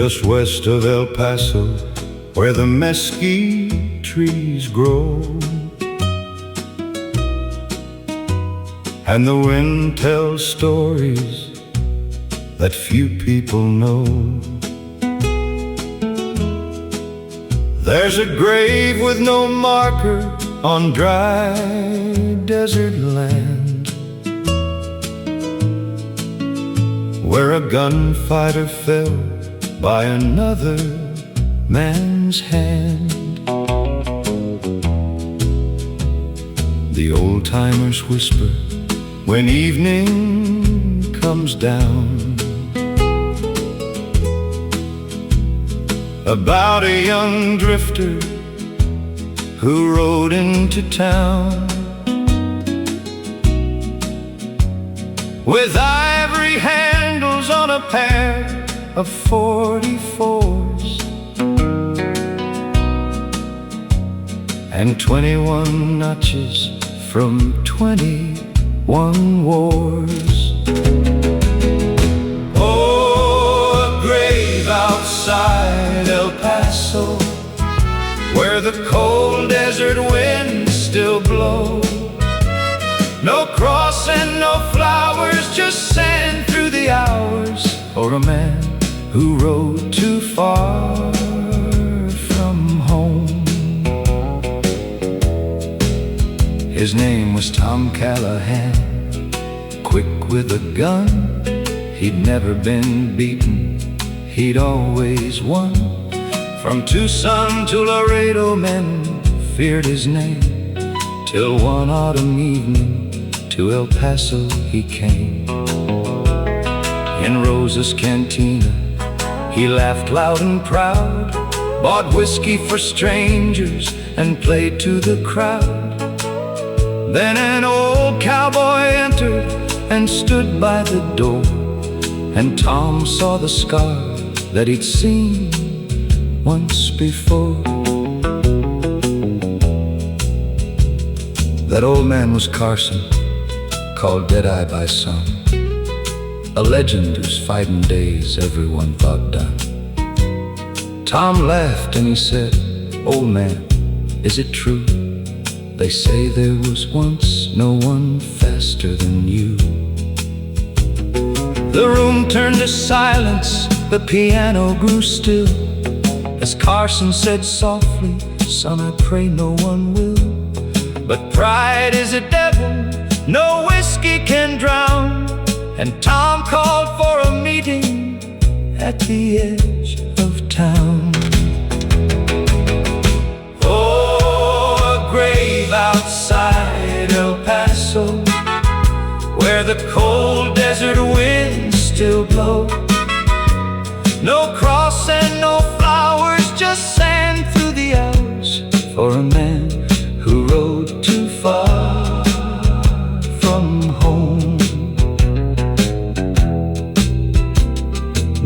just west of El Paso, where the mesquite trees grow, and the wind tells stories that few people know. There's a grave with no marker on dry desert land, where a gunfighter fell by another man's hand. The old-timers whisper when evening comes down about a young drifter who rode into town with ivory handles on a pair of 44s and 21 notches from 21 wars. Oh, a grave outside El Paso, where the cold desert winds still blow. No cross and no flowers, just sand through the hours, for a man who rode too far from home. His name was Tom Callahan, quick with a gun. He'd never been beaten, he'd always won. From Tucson to Laredo, men feared his name, till one autumn evening to El Paso he came. In Rosa's cantina he laughed loud and proud, bought whiskey for strangers and played to the crowd. Then an old cowboy entered and stood by the door, and Tom saw the scar that he'd seen once before. That old man was Carson, called Deadeye by some, a legend whose fighting days everyone thought done. Tom laughed and he said, "Old man, is it true? They say there was once no one faster than you." The room turned to silence, the piano grew still, as Carson said softly, "Son, I pray no one will. But pride is a devil no whiskey can drown." And Tom called for a meeting at the edge of town. Oh, a grave outside El Paso, where the cold desert winds still blow. No cross and no flowers, just sand through the hours, for a man who rode too far from home.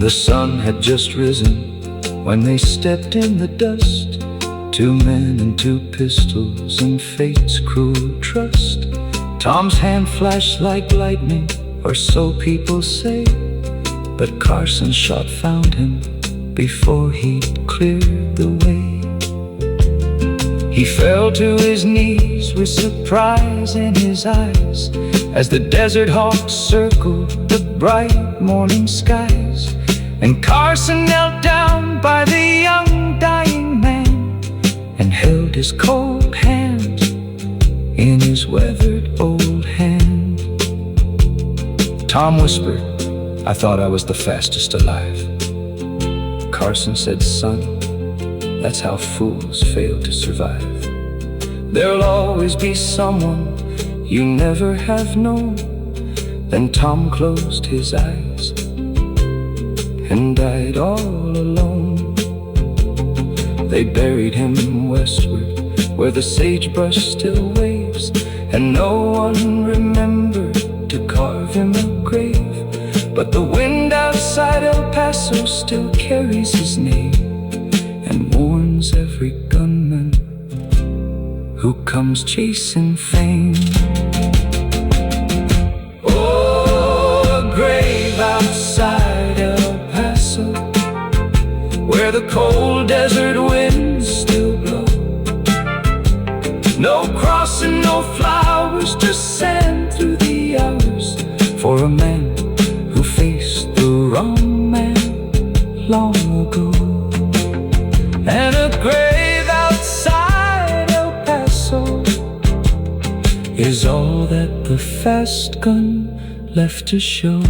The sun had just risen when they stepped in the dust, two men and two pistols and fate's cruel trust. Tom's hand flashed like lightning, or so people say, but Carson's shot found him before he'd cleared the way. He fell to his knees with surprise in his eyes, as the desert hawk circled the bright morning skies. And Carson knelt down by the young dying man, and held his cold hand in his weathered old hand. Tom whispered, "I thought I was the fastest alive." Carson said, "Son, that's how fools fail to survive. There'll always be someone you never have known." Then Tom closed his eyes and died all alone. They buried him westward, where the sagebrush still waves, and no one remembered to carve him a grave. But the wind outside El Paso still carries his name, and warns every gunman who comes chasing fame. Oh, a grave outside El Paso, where the cold desert winds still blow. No crossing, no flowers, just sand through the hours, for a man who faced the wrong man long ago. And a grave outside El Paso is all that the fast gun left to show.